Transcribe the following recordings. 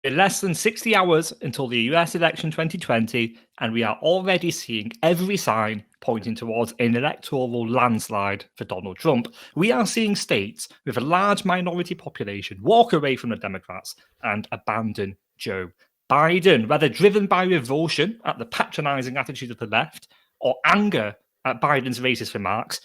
In less than 60 hours until the US election 2020, and we are already seeing every sign pointing towards an electoral landslide for Donald Trump. We are seeing states with a large minority population walk away from the Democrats and abandon Joe Biden, whether driven by revulsion at the patronizing attitude of the left or anger at Biden's racist remarks,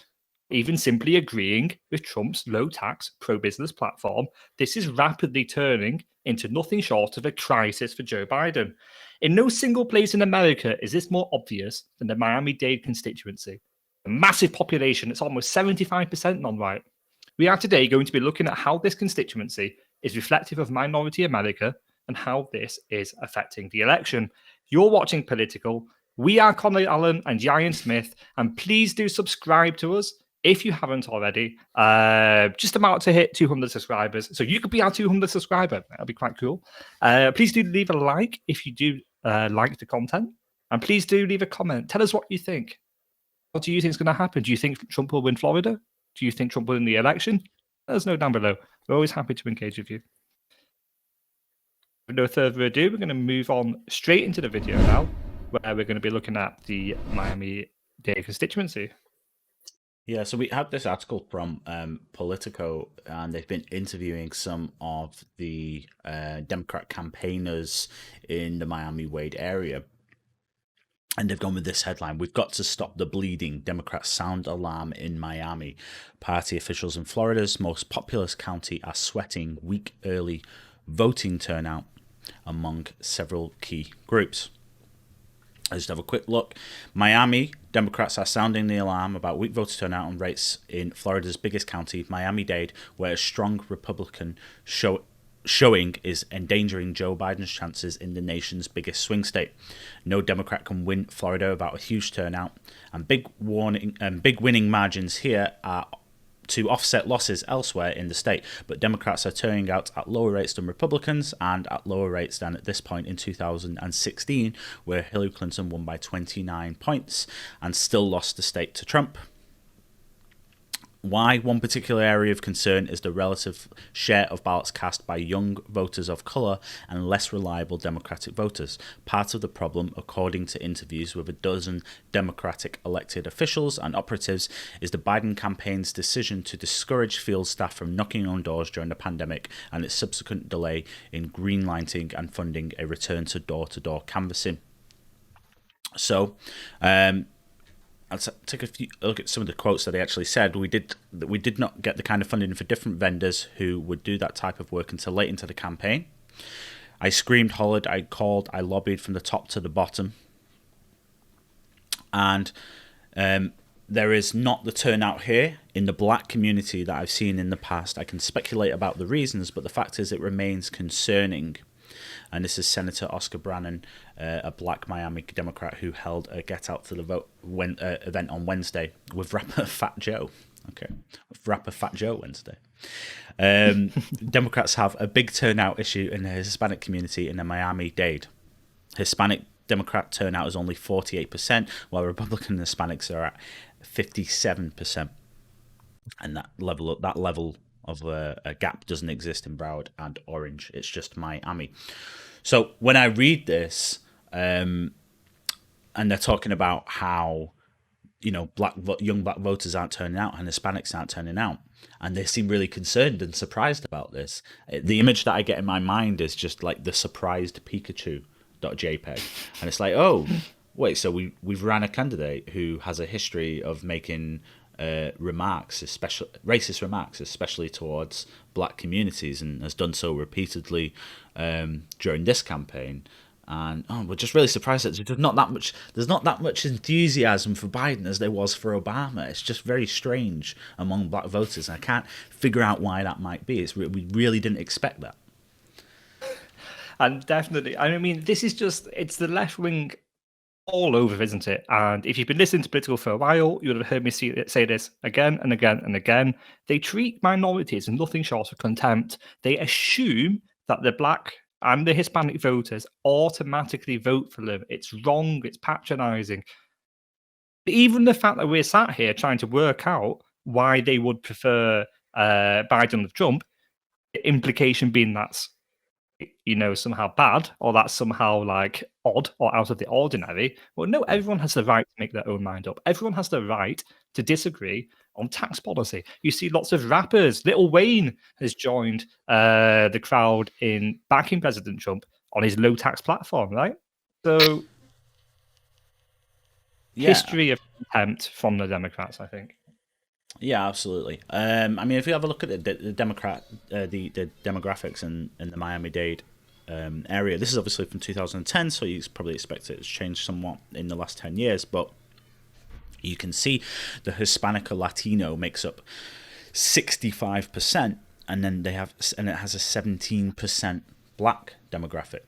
even simply agreeing with Trump's low-tax, pro-business platform. This is rapidly turning into nothing short of a crisis for Joe Biden. In no single place in America is this more obvious than the Miami-Dade constituency. A massive population, it's almost 75% non-white. We are today going to be looking at how this constituency is reflective of minority America and how this is affecting the election. You're watching Political. We are Connor Allen and Ryan Smith, and please do subscribe to us if you haven't already. Just about to hit 200 subscribers, so you could be our 200 subscriber. That'll be quite cool. Please do leave a like if you do like the content, and please do leave a comment. Tell us what you think. What do you think is going to happen? Do you think Trump will win Florida? Do you think Trump will win the election? Let us know down below. We're always happy to engage with you. With no further ado, we're going to move on straight into the video now, where we're going to be looking at the Miami-Dade constituency. Yeah, so we had this article from POLYTICAL, and they've been interviewing some of the Democrat campaigners in the Miami-Wade area. And they've gone with this headline: "We've got to stop the bleeding. Democrats sound alarm in Miami. Party officials in Florida's most populous county are sweating week early voting turnout among several key groups." Let's have a quick look. Miami, Democrats are sounding the alarm about weak voter turnout and rates in Florida's biggest county, Miami-Dade, where a strong Republican showing is endangering Joe Biden's chances in the nation's biggest swing state. No Democrat can win Florida without a huge turnout, and big winning margins here are to offset losses elsewhere in the state, but Democrats are turning out at lower rates than Republicans and at lower rates than at this point in 2016, where Hillary Clinton won by 29 points and still lost the state to Trump. Why? One particular area of concern is the relative share of ballots cast by young voters of colour and less reliable Democratic voters. Part of the problem, according to interviews with a dozen Democratic elected officials and operatives, is the Biden campaign's decision to discourage field staff from knocking on doors during the pandemic and its subsequent delay in greenlighting and funding a return to door-to-door canvassing. So, I'll take a look at some of the quotes that they actually said. We did not get the kind of funding for different vendors who would do that type of work until late into the campaign. I screamed, hollered, I called, I lobbied from the top to the bottom. And there is not the turnout here in the black community that I've seen in the past. I can speculate about the reasons, but the fact is it remains concerning. And this is Senator Oscar Brannan, a black Miami Democrat who held a Get Out to the Vote event on Wednesday with rapper Fat Joe. Okay, with rapper Fat Joe Wednesday. Democrats have a big turnout issue in the Hispanic community in the Miami-Dade. Hispanic Democrat turnout is only 48%, while Republican Hispanics are at 57%. And that level of a gap doesn't exist in Broward and Orange. It's just Miami. So when I read this, and they're talking about how, young black voters aren't turning out and Hispanics aren't turning out, and they seem really concerned and surprised about this. The image that I get in my mind is just like the surprised Pikachu.jpg, and it's like, oh, wait, so we've ran a candidate who has a history of making racist remarks, especially towards black communities, and has done so repeatedly during this campaign. And we're just really surprised that there's not that much enthusiasm for Biden as there was for Obama. It's just very strange among black voters. I can't figure out why that might be. We really didn't expect that. And definitely, I mean, it's the left wing all over, isn't it? And if you've been listening to Political for a while, you would have heard me say this again and again and again. They treat minorities in nothing short of contempt. They assume that the black and the Hispanic voters automatically vote for them. It's wrong. It's patronizing. Even the fact that we're sat here trying to work out why they would prefer Biden or Trump, the implication being that's somehow bad, or that's somehow like odd or out of the ordinary. Well, no, everyone has the right to make their own mind up. Everyone has the right to disagree on tax policy. You see lots of rappers. Lil Wayne has joined the crowd in backing President Trump on his low tax platform, right? So history of contempt from the Democrats, I think. Yeah, absolutely. I mean, if you have a look at the demographics in the Miami-Dade area, this is obviously from 2010, so you probably expect it to change somewhat in the last 10 years. But you can see the Hispanic or Latino makes up 65%, and then it has a 17% Black demographic.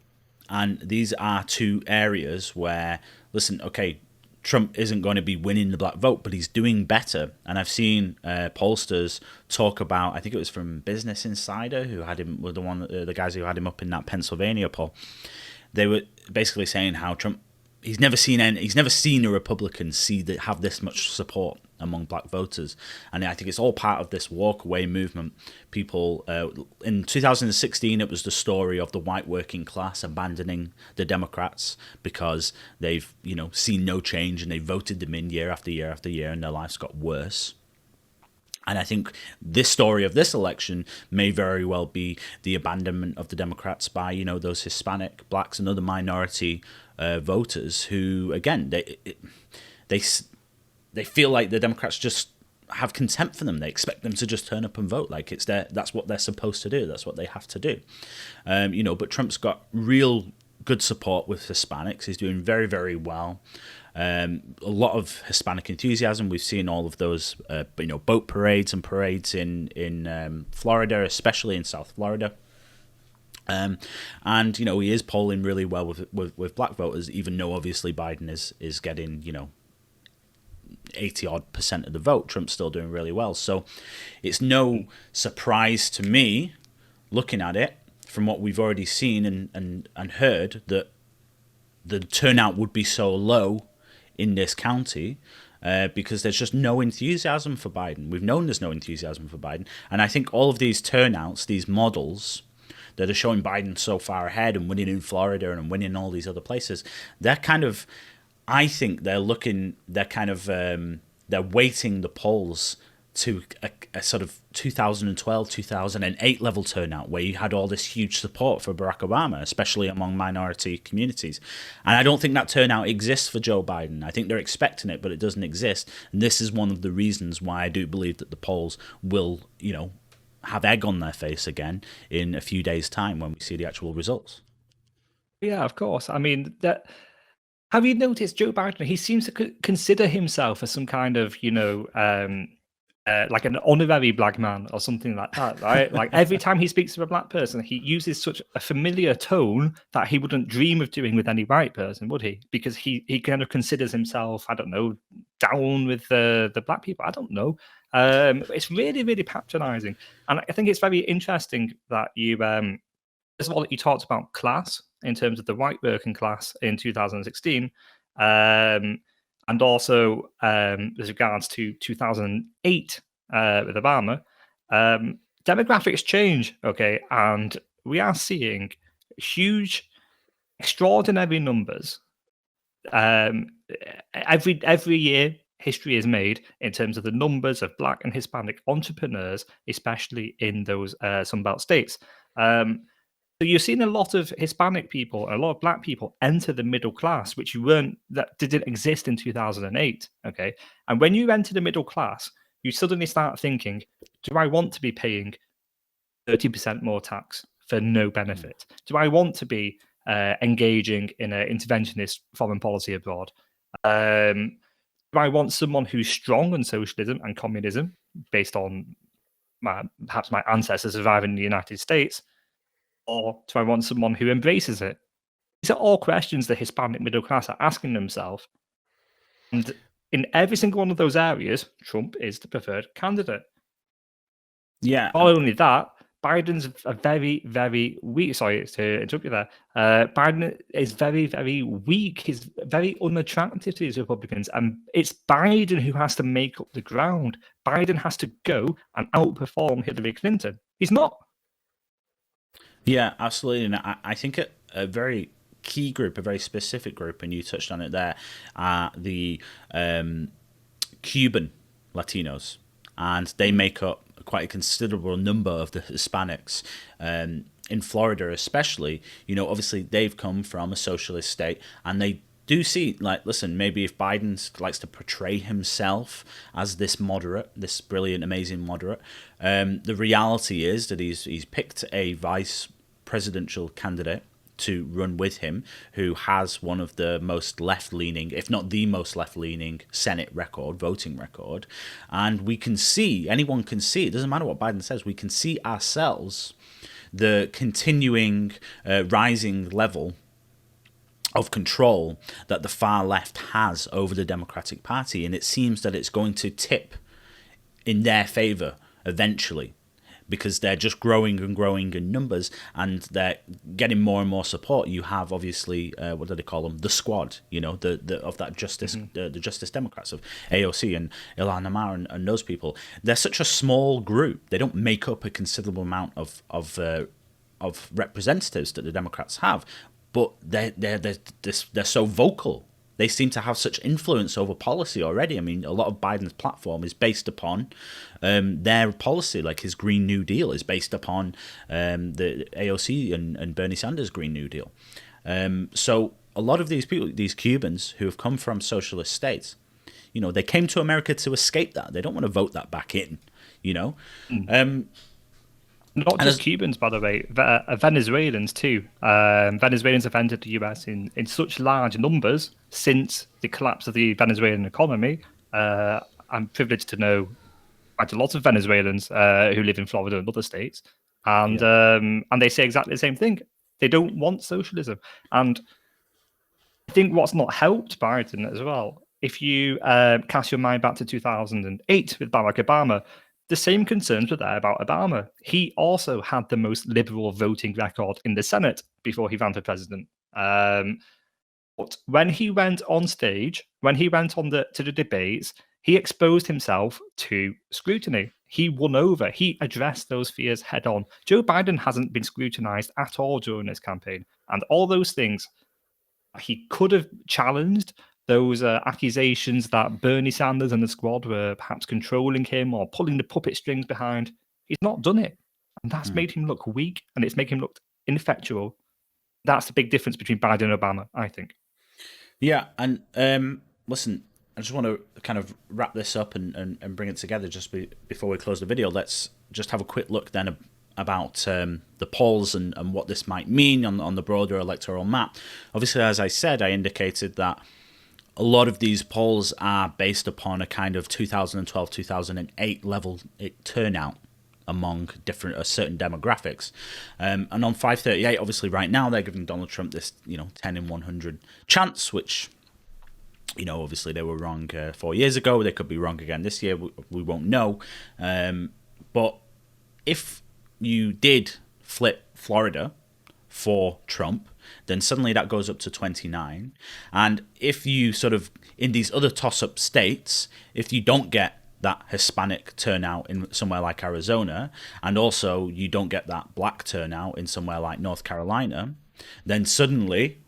And these are two areas where, listen, okay, Trump isn't going to be winning the Black vote, but he's doing better. And I've seen pollsters talk about, I think it was from Business Insider, who had him, were the guys who had him up in that Pennsylvania poll. They were basically saying how Trump, he's never seen a Republican have this much support among Black voters, and I think it's all part of this walk away movement. People in 2016, it was the story of the white working class abandoning the Democrats because they've seen no change, and they voted them in year after year after year, and their lives got worse. And I think this story of this election may very well be the abandonment of the Democrats by those Hispanic, Blacks, and other minority voters who, again, they feel like the Democrats just have contempt for them. They expect them to just turn up and vote like that's what they're supposed to do. That's what they have to do. But Trump's got real good support with Hispanics. He's doing very, very well. A lot of Hispanic enthusiasm. We've seen all of those, boat parades and parades in Florida, especially in South Florida. And he is polling really well with Black voters, even though obviously Biden is getting 80% of the vote. Trump's still doing really well. So it's no surprise to me, looking at it from what we've already seen and heard, that the turnout would be so low in this county because there's just no enthusiasm for Biden. We've known there's no enthusiasm for Biden. And I think all of these turnouts, these models that are showing Biden so far ahead and winning in Florida and winning in all these other places, they're kind of, I think they're weighting the polls to a sort of 2012, 2008 level turnout where you had all this huge support for Barack Obama, especially among minority communities. And I don't think that turnout exists for Joe Biden. I think they're expecting it, but it doesn't exist. And this is one of the reasons why I do believe that the polls will, have egg on their face again in a few days' time when we see the actual results. Yeah, of course. I mean, have you noticed Joe Biden? He seems to consider himself as some kind of, like an honorary black man or something like that, right? Like every time he speaks to a black person, he uses such a familiar tone that he wouldn't dream of doing with any white person, would he? Because he kind of considers himself, I don't know, down with the black people. I don't know. It's really, really patronizing. And I think it's very interesting that you, first of all, that you talked about class in terms of the white working class in 2016. And also, with regards to 2008 with Obama, demographics change, okay? And we are seeing huge, extraordinary numbers. Every year, history is made in terms of the numbers of Black and Hispanic entrepreneurs, especially in those Sunbelt states. So you're seeing a lot of Hispanic people, a lot of Black people enter the middle class, that didn't exist in 2008. Okay, and when you enter the middle class, you suddenly start thinking, do I want to be paying 30% more tax for no benefit? Do I want to be engaging in an interventionist foreign policy abroad? Do I want someone who's strong on socialism and communism, based on perhaps my ancestors surviving in the United States? Or do I want someone who embraces it? These are all questions the Hispanic middle class are asking themselves. And in every single one of those areas, Trump is the preferred candidate. Yeah. Not only that, Biden's a very, very weak. Sorry to interrupt you there. Biden is very, very weak. He's very unattractive to these Republicans. And it's Biden who has to make up the ground. Biden has to go and outperform Hillary Clinton. He's not. Yeah, absolutely. And I think a very key group, a very specific group, and you touched on it there, are the Cuban Latinos, and they make up quite a considerable number of the Hispanics. In Florida, especially, obviously they've come from a socialist state, and they do see, like, listen, maybe if Biden likes to portray himself as this moderate, this brilliant, amazing moderate, the reality is that he's picked a vice presidential candidate to run with him, who has one of the most left-leaning, if not the most left-leaning Senate record, voting record. And we can see, anyone can see, it doesn't matter what Biden says, we can see ourselves the continuing rising level of control that the far left has over the Democratic Party. And it seems that it's going to tip in their favor eventually, because they're just growing and growing in numbers, and they're getting more and more support. You have, obviously, what do they call them? The squad, the of that justice, the Justice Democrats of AOC and Ilhan Omar and those people. They're such a small group. They don't make up a considerable amount of representatives that the Democrats have, but they're so vocal. They seem to have such influence over policy already. I mean, a lot of Biden's platform is based upon their policy, like his Green New Deal is based upon the AOC and Bernie Sanders' Green New Deal. So a lot of these people, these Cubans who have come from socialist states, they came to America to escape that. They don't want to vote that back in, Not just Cubans, by the way, Venezuelans too. Venezuelans have entered the US in such large numbers since the collapse of the Venezuelan economy. I'm privileged to know quite a lot of Venezuelans who live in Florida and other states, and they say exactly the same thing. They don't want socialism, and I think what's not helped Biden as well. If you cast your mind back to 2008 with Barack Obama, the same concerns were there about Obama. He also had the most liberal voting record in the Senate before he ran for president. But when he went on stage, when he went on to the debates, he exposed himself to scrutiny. He won over. He addressed those fears head on. Joe Biden hasn't been scrutinized at all during his campaign. And all those things, he could have challenged those accusations that Bernie Sanders and the squad were perhaps controlling him or pulling the puppet strings behind. He's not done it. And that's made him look weak, and it's making him look ineffectual. That's the big difference between Biden and Obama, I think. Yeah, and listen, I just want to kind of wrap this up and bring it together just before we close the video. Let's just have a quick look then about the polls and what this might mean on the broader electoral map. Obviously, as I said, I indicated that a lot of these polls are based upon a kind of 2012, 2008 level turnout among certain demographics. And on 538, obviously right now they're giving Donald Trump this 10 in 100 chance, which obviously they were wrong 4 years ago. They could be wrong again this year. We won't know. But if you did flip Florida for Trump, then suddenly that goes up to 29. And if you sort of, in these other toss-up states, if you don't get that Hispanic turnout in somewhere like Arizona, and also you don't get that black turnout in somewhere like North Carolina, then suddenly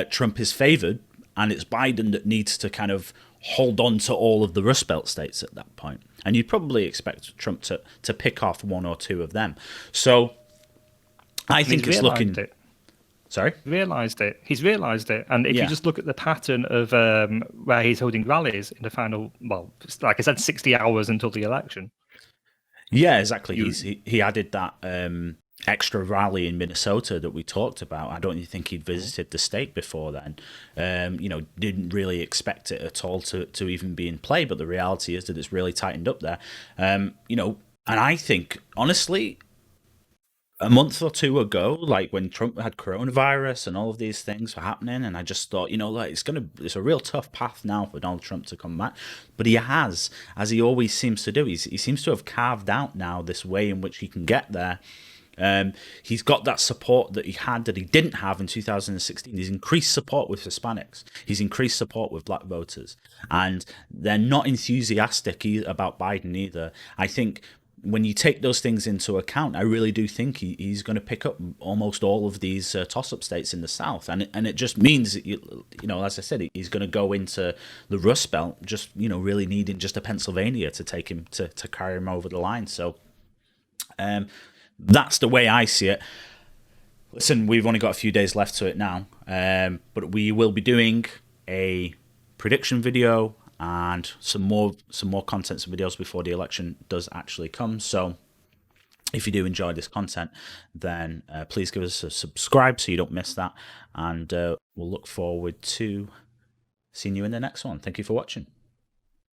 Trump is favored, and it's Biden that needs to kind of hold on to all of the Rust Belt states at that point. And you'd probably expect Trump to pick off one or two of them. So I think it's looking... Sorry? He's realised it. And if you just look at the pattern of where he's holding rallies in the final, well, like I said, 60 hours until the election. Yeah, exactly. He added that extra rally in Minnesota that we talked about. I don't think he'd visited the state before then. Didn't really expect it at all to even be in play. But the reality is that it's really tightened up there. And I think, honestly, a month or two ago, like when Trump had coronavirus and all of these things were happening, and I just thought, it's a real tough path now for Donald Trump to come back. But he has, as he always seems to do, he seems to have carved out now this way in which he can get there. He's got that support that he didn't have in 2016. He's increased support with Hispanics. He's increased support with black voters, and they're not enthusiastic about Biden either. I think when you take those things into account, I really do think he's going to pick up almost all of these toss-up states in the South, and it just means that as I said, he's going to go into the Rust Belt just really needing just a Pennsylvania to take him to carry him over the line. So that's the way I see it. Listen, we've only got a few days left to it now, but we will be doing a prediction video and some more content and videos before the election does actually come. So if you do enjoy this content, then please give us a subscribe so you don't miss that, and we'll look forward to seeing you in the next one. Thank you for watching.